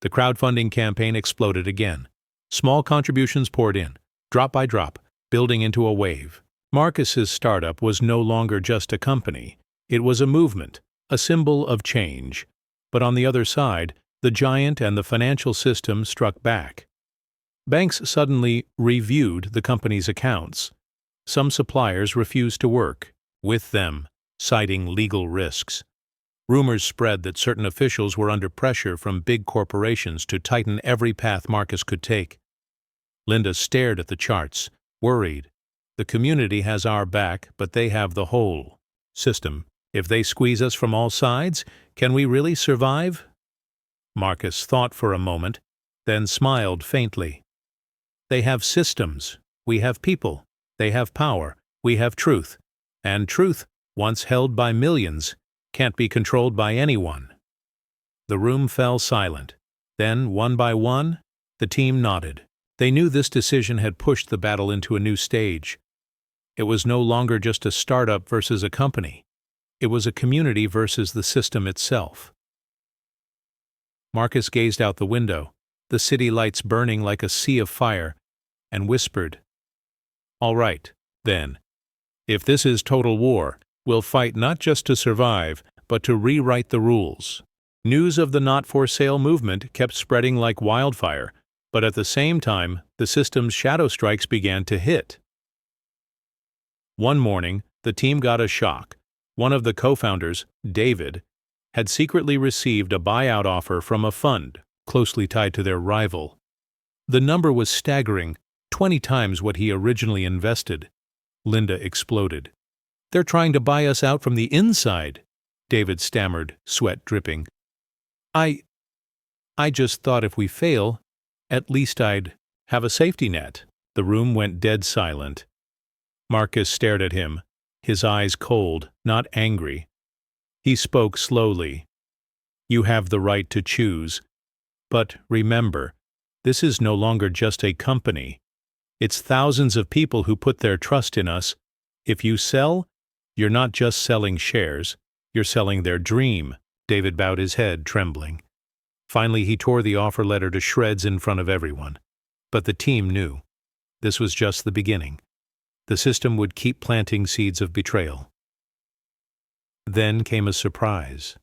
The crowdfunding campaign exploded again. Small contributions poured in, drop by drop, building into a wave. Marcus's startup was no longer just a company. It was a movement, a symbol of change. But on the other side, the giant and the financial system struck back. Banks suddenly reviewed the company's accounts. Some suppliers refused to work with them, citing legal risks. Rumors spread that certain officials were under pressure from big corporations to tighten every path Marcus could take. Linda stared at the charts, worried. The community has our back, but they have the whole system. If they squeeze us from all sides, can we really survive? Marcus thought for a moment, then smiled faintly. They have systems. We have people. They have power. We have truth. And truth, once held by millions, can't be controlled by anyone. The room fell silent. Then, one by one, the team nodded. They knew this decision had pushed the battle into a new stage. It was no longer just a startup versus a company. It was a community versus the system itself. Marcus gazed out the window, the city lights burning like a sea of fire, and whispered, "All right, then. If this is total war, we'll fight not just to survive, but to rewrite the rules." News of the not-for-sale movement kept spreading like wildfire, but at the same time, the system's shadow strikes began to hit. One morning, the team got a shock. One of the co-founders, David, had secretly received a buyout offer from a fund closely tied to their rival. The number was staggering, 20 times what he originally invested. Linda exploded. "They're trying to buy us out from the inside," David stammered, sweat dripping. I just thought if we fail, at least I'd have a safety net." The room went dead silent. Marcus stared at him, his eyes cold, not angry. He spoke slowly. "You have the right to choose. But remember, this is no longer just a company. It's thousands of people who put their trust in us. If you sell, you're not just selling shares, you're selling their dream." David bowed his head, trembling. Finally, he tore the offer letter to shreds in front of everyone. But the team knew. This was just the beginning. The system would keep planting seeds of betrayal. Then came a surprise.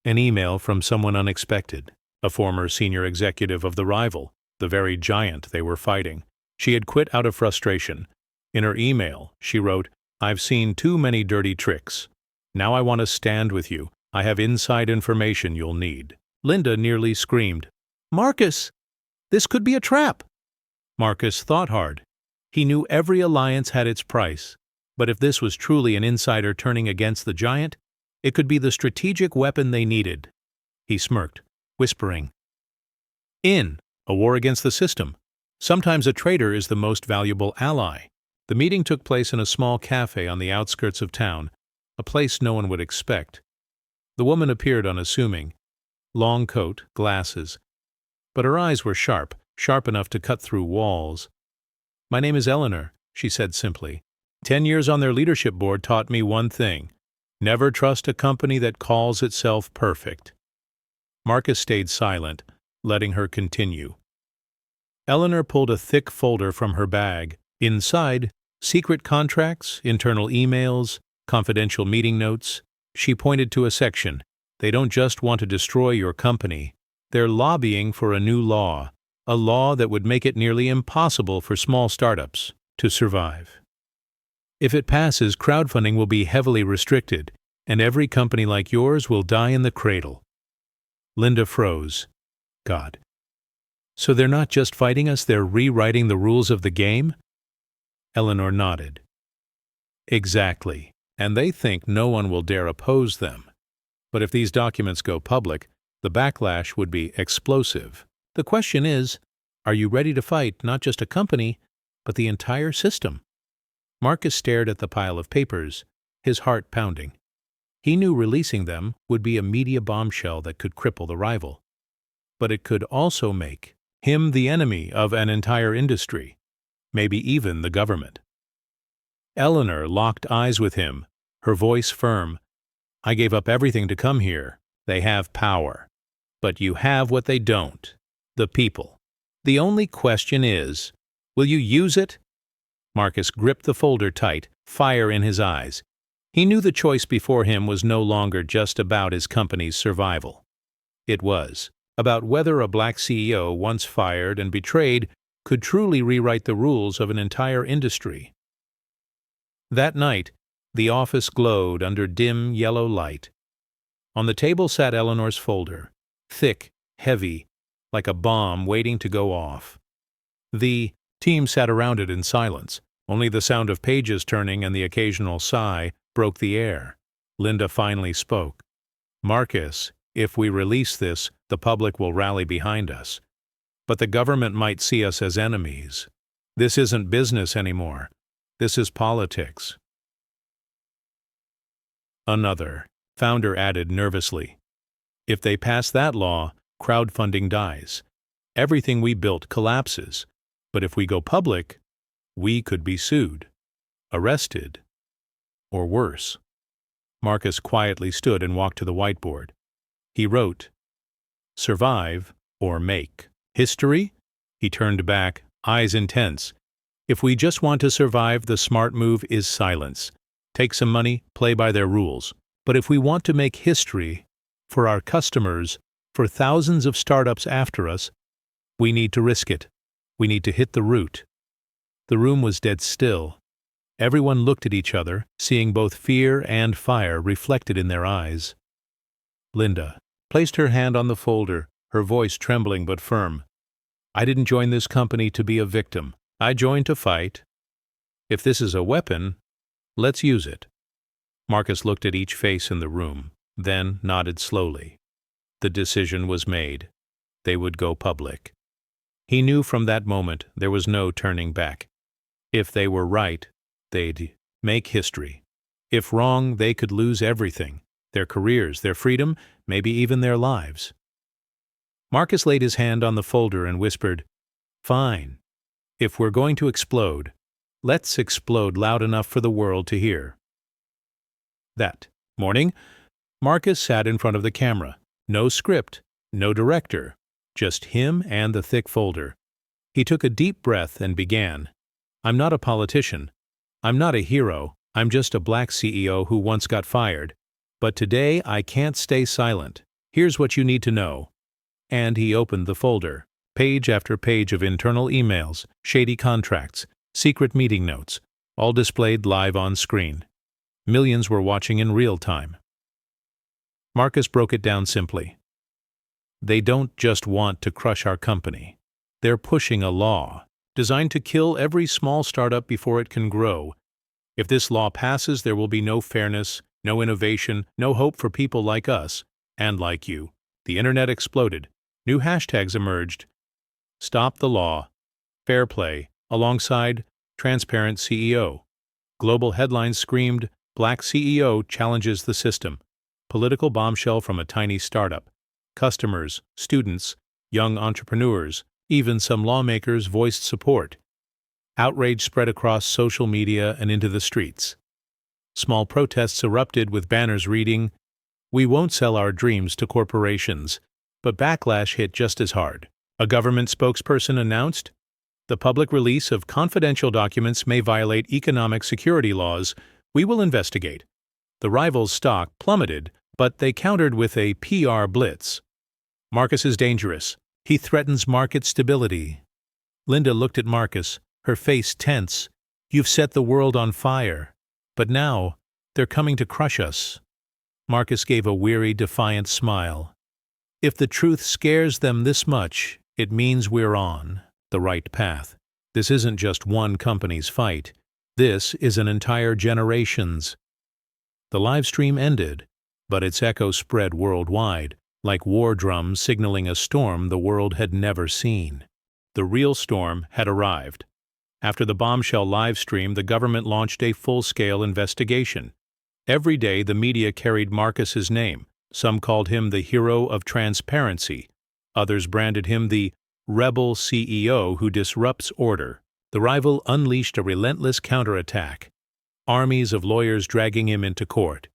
An email from someone unexpected, a former senior executive of the rival, the very giant they were fighting. She had quit out of frustration. In her email, she wrote, "I've seen too many dirty tricks. Now I want to stand with you. I have inside information you'll need." Linda nearly screamed, "Marcus! This could be a trap!" Marcus thought hard. He knew every alliance had its price, but if this was truly an insider turning against the giant, it could be the strategic weapon they needed. He smirked, whispering, "In a war against the system, sometimes a traitor is the most valuable ally." The meeting took place in a small cafe on the outskirts of town, a place no one would expect. The woman appeared unassuming. Long coat, glasses. But her eyes were sharp enough to cut through walls. "My name is Eleanor," she said simply. 10 years on their leadership board taught me one thing: never trust a company that calls itself perfect." Marcus stayed silent, letting her continue. Eleanor pulled a thick folder from her bag. Inside, secret contracts, internal emails, confidential meeting notes. She pointed to a section. "They don't just want to destroy your company. They're lobbying for a new law, a law that would make it nearly impossible for small startups to survive. If it passes, crowdfunding will be heavily restricted, and every company like yours will die in the cradle." Linda froze. God. So they're not just fighting us, they're rewriting the rules of the game? Eleanor nodded. Exactly. And they think no one will dare oppose them. But if these documents go public, the backlash would be explosive. The question is, are you ready to fight not just a company, but the entire system? Marcus stared at the pile of papers, his heart pounding. He knew releasing them would be a media bombshell that could cripple the rival. But it could also make him the enemy of an entire industry, maybe even the government. Eleanor locked eyes with him, her voice firm. "I gave up everything to come here. They have power. But you have what they don't, the people. The only question is, will you use it?" Marcus gripped the folder tight, fire in his eyes. He knew the choice before him was no longer just about his company's survival. It was about whether a black CEO once fired and betrayed could truly rewrite the rules of an entire industry. That night, the office glowed under dim yellow light. On the table sat Eleanor's folder, thick, heavy, like a bomb waiting to go off. The team sat around it in silence. Only the sound of pages turning and the occasional sigh broke the air. Linda finally spoke. "Marcus, if we release this, the public will rally behind us. But the government might see us as enemies. This isn't business anymore. This is politics." Another founder added nervously, "If they pass that law, crowdfunding dies. Everything we built collapses. But if we go public, we could be sued, arrested, or worse." Marcus quietly stood and walked to the whiteboard. He wrote, "Survive or make." "History?" He turned back, eyes intense. "If we just want to survive, the smart move is silence. Take some money, play by their rules. But if we want to make history, for our customers, for thousands of startups after us, we need to risk it. We need to hit the root." The room was dead still. Everyone looked at each other, seeing both fear and fire reflected in their eyes. Linda placed her hand on the folder, her voice trembling but firm. "I didn't join this company to be a victim. I joined to fight. If this is a weapon, let's use it." Marcus looked at each face in the room, then nodded slowly. The decision was made. They would go public. He knew from that moment there was no turning back. If they were right, they'd make history. If wrong, they could lose everything: their careers, their freedom, maybe even their lives. Marcus laid his hand on the folder and whispered, "Fine. If we're going to explode, let's explode loud enough for the world to hear." That morning, Marcus sat in front of the camera. No script, no director, just him and the thick folder. He took a deep breath and began. "I'm not a politician. I'm not a hero. I'm just a black CEO who once got fired. But today I can't stay silent. Here's what you need to know." And he opened the folder. Page after page of internal emails, shady contracts, secret meeting notes, all displayed live on screen. Millions were watching in real time. Marcus broke it down simply. They don't just want to crush our company. They're pushing a law designed to kill every small startup before it can grow. If this law passes, there will be no fairness, no innovation, no hope for people like us and like you. The internet exploded. New hashtags emerged. Stop the law, fair play, alongside transparent CEO. Global headlines screamed, Black CEO challenges the system. Political bombshell from a tiny startup. Customers, students, young entrepreneurs, even some lawmakers voiced support. Outrage spread across social media and into the streets. Small protests erupted with banners reading, "We won't sell our dreams to corporations." But backlash hit just as hard. A government spokesperson announced, "The public release of confidential documents may violate economic security laws. We will investigate." The rival's stock plummeted, but they countered with a PR blitz. "Marcus is dangerous. He threatens market stability." Linda looked at Marcus, her face tense. "You've set the world on fire. But now, they're coming to crush us." Marcus gave a weary, defiant smile. "If the truth scares them this much, it means we're on the right path. This isn't just one company's fight. This is an entire generation's." The live stream ended, but its echo spread worldwide, like war drums signaling a storm the world had never seen. The real storm had arrived. After the bombshell live stream, the government launched a full-scale investigation. Every day the media carried Marcus's name. Some called him the hero of transparency. Others branded him the rebel CEO who disrupts order. The rival unleashed a relentless counterattack. Armies of lawyers dragging him into court.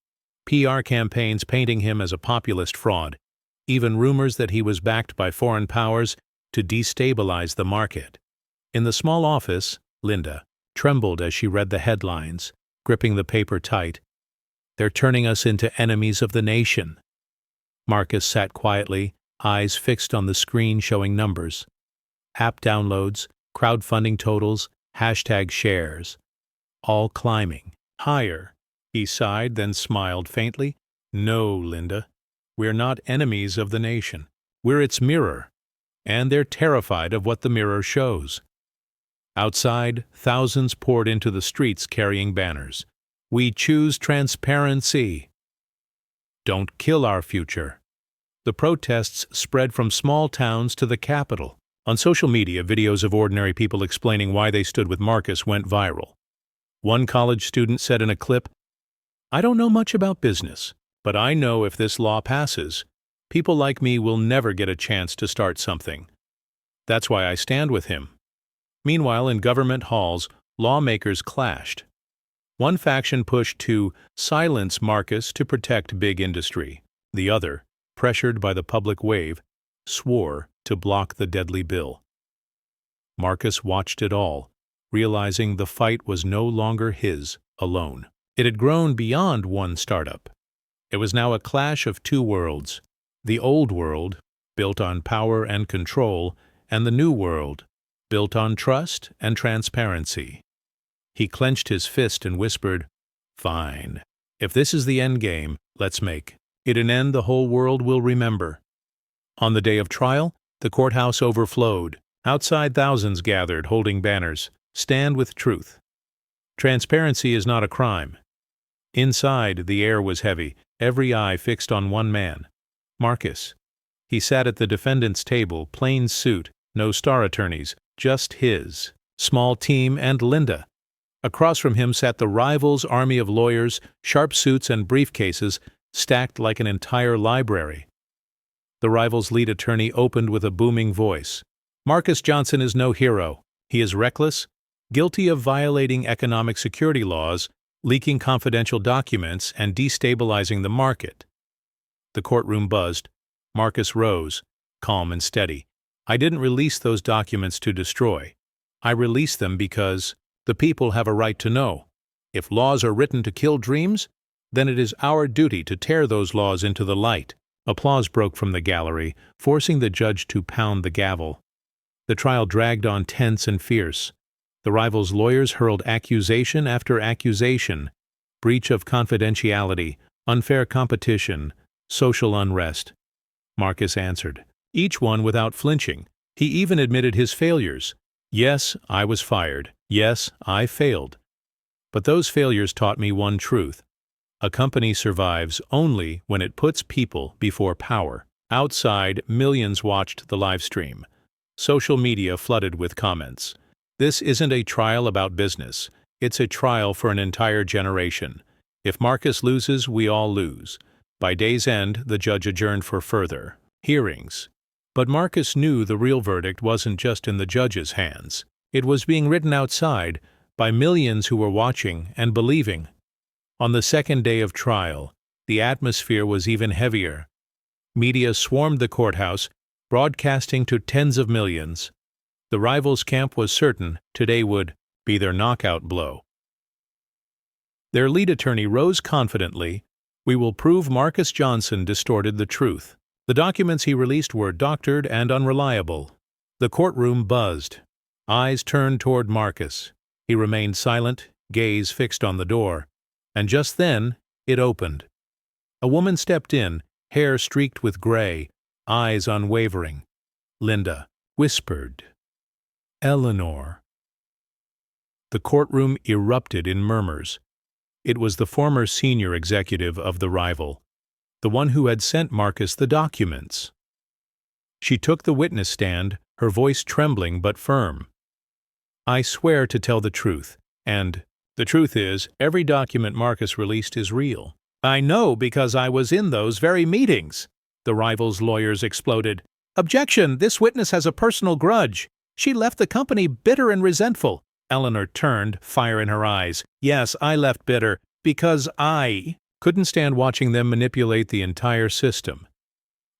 PR campaigns painting him as a populist fraud. Even rumors that he was backed by foreign powers to destabilize the market. In the small office, Linda trembled as she read the headlines, gripping the paper tight. "They're turning us into enemies of the nation." Marcus sat quietly, eyes fixed on the screen showing numbers. App downloads, crowdfunding totals, hashtag shares. All climbing. Higher. He sighed, then smiled faintly. "No, Linda. We're not enemies of the nation. We're its mirror, and they're terrified of what the mirror shows. Outside, thousands poured into the streets carrying banners. We choose transparency. Don't kill our future. The protests spread from small towns to the capital. On social media, videos of ordinary people explaining why they stood with Marcus went viral. One college student said in a clip, "I don't know much about business, but I know if this law passes, people like me will never get a chance to start something. That's why I stand with him." Meanwhile, in government halls, lawmakers clashed. One faction pushed to silence Marcus to protect big industry. The other, pressured by the public wave, swore to block the deadly bill. Marcus watched it all, realizing the fight was no longer his alone. It had grown beyond one startup. It was now a clash of two worlds: the old world, built on power and control, and the new world, built on trust and transparency. He clenched his fist and whispered, "Fine. If this is the end game, let's make it an end the whole world will remember." On the day of trial, the courthouse overflowed. Outside, thousands gathered, holding banners, "Stand with truth." Transparency is not a crime. Inside, the air was heavy, every eye fixed on one man, Marcus. He sat at the defendant's table, plain suit, no star attorneys, just his small team and Linda. Across from him sat the rival's army of lawyers, sharp suits and briefcases, stacked like an entire library. The rival's lead attorney opened with a booming voice. "Marcus Johnson is no hero. He is reckless, guilty of violating economic security laws, leaking confidential documents, and destabilizing the market." The courtroom buzzed. Marcus rose, calm and steady. "I didn't release those documents to destroy. I released them because the people have a right to know. If laws are written to kill dreams, then it is our duty to tear those laws into the light." Applause broke from the gallery, forcing the judge to pound the gavel. The trial dragged on tense and fierce. The rival's lawyers hurled accusation after accusation: breach of confidentiality, unfair competition, social unrest. Marcus answered, each one without flinching. He even admitted his failures. "Yes, I was fired. Yes, I failed. But those failures taught me one truth. A company survives only when it puts people before power." Outside, millions watched the live stream. Social media flooded with comments. "This isn't a trial about business. It's a trial for an entire generation. If Marcus loses, we all lose." By day's end, the judge adjourned for further hearings. But Marcus knew the real verdict wasn't just in the judge's hands. It was being written outside by millions who were watching and believing. On the second day of trial, the atmosphere was even heavier. Media swarmed the courthouse, broadcasting to tens of millions. The rivals' camp was certain today would be their knockout blow. Their lead attorney rose confidently, "We will prove Marcus Johnson distorted the truth." The documents he released were doctored and unreliable. The courtroom buzzed. Eyes turned toward Marcus. He remained silent, gaze fixed on the door. And just then, it opened. A woman stepped in, hair streaked with gray, eyes unwavering. Linda whispered, "Eleanor." The courtroom erupted in murmurs. It was the former senior executive of the rival, the one who had sent Marcus the documents. She took the witness stand, her voice trembling but firm. "I swear to tell the truth, and the truth is, every document Marcus released is real." "I know because I was in those very meetings," the rival's lawyers exploded. "Objection! This witness has a personal grudge. She left the company bitter and resentful." Eleanor turned, fire in her eyes. "Yes, I left bitter because I couldn't stand watching them manipulate the entire system.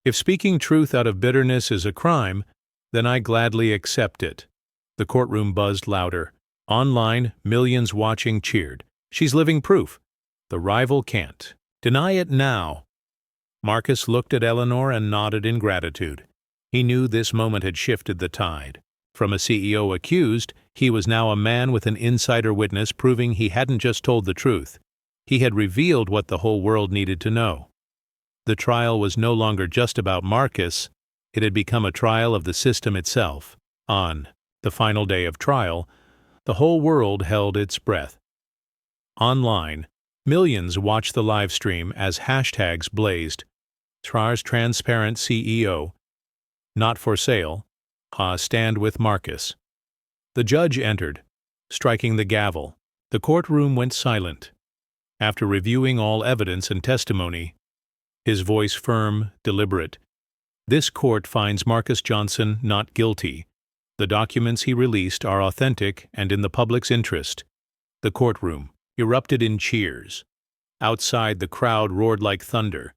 If speaking truth out of bitterness is a crime, then I gladly accept it." The courtroom buzzed louder. Online, millions watching cheered. "She's living proof. The rival can't deny it now." Marcus looked at Eleanor and nodded in gratitude. He knew this moment had shifted the tide. From a CEO accused, he was now a man with an insider witness proving he hadn't just told the truth. He had revealed what the whole world needed to know. The trial was no longer just about Marcus, it had become a trial of the system itself. On the final day of trial, the whole world held its breath. Online, millions watched the live stream as hashtags blazed. TRA's transparent CEO, not for sale, stand with Marcus. The judge entered, striking the gavel. The courtroom went silent. After reviewing all evidence and testimony, his voice firm, deliberate, "This court finds Marcus Johnson not guilty. The documents he released are authentic and in the public's interest." The courtroom erupted in cheers. Outside, the crowd roared like thunder.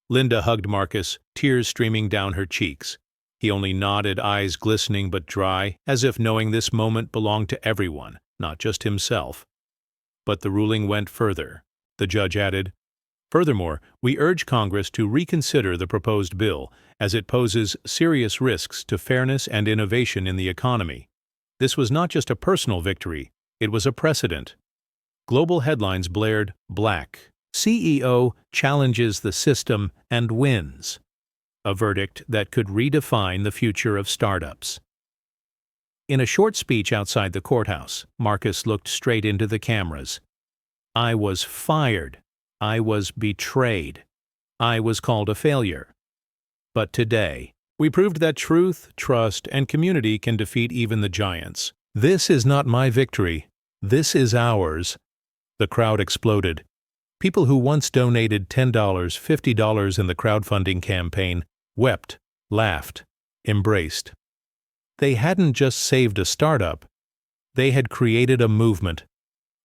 Linda hugged Marcus, tears streaming down her cheeks. He only nodded, eyes glistening but dry, as if knowing this moment belonged to everyone, not just himself. But the ruling went further. The judge added, "Furthermore, we urge Congress to reconsider the proposed bill, as it poses serious risks to fairness and innovation in the economy." This was not just a personal victory, it was a precedent. Global headlines blared, "Black CEO challenges the system and wins," a verdict that could redefine the future of startups. In a short speech outside the courthouse, Marcus looked straight into the cameras. "I was fired. I was betrayed. I was called a failure. But today, we proved that truth, trust, and community can defeat even the giants. This is not my victory. This is ours." The crowd exploded. People who once donated $10, $50 in the crowdfunding campaign wept, laughed, embraced. They hadn't just saved a startup, they had created a movement.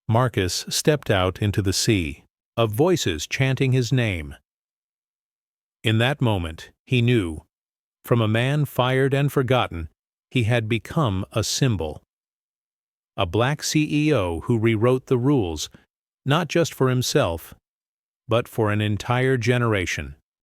Marcus stepped out into the sea of voices chanting his name. In that moment, he knew, from a man fired and forgotten, he had become a symbol. A black CEO who rewrote the rules, not just for himself, but for an entire generation.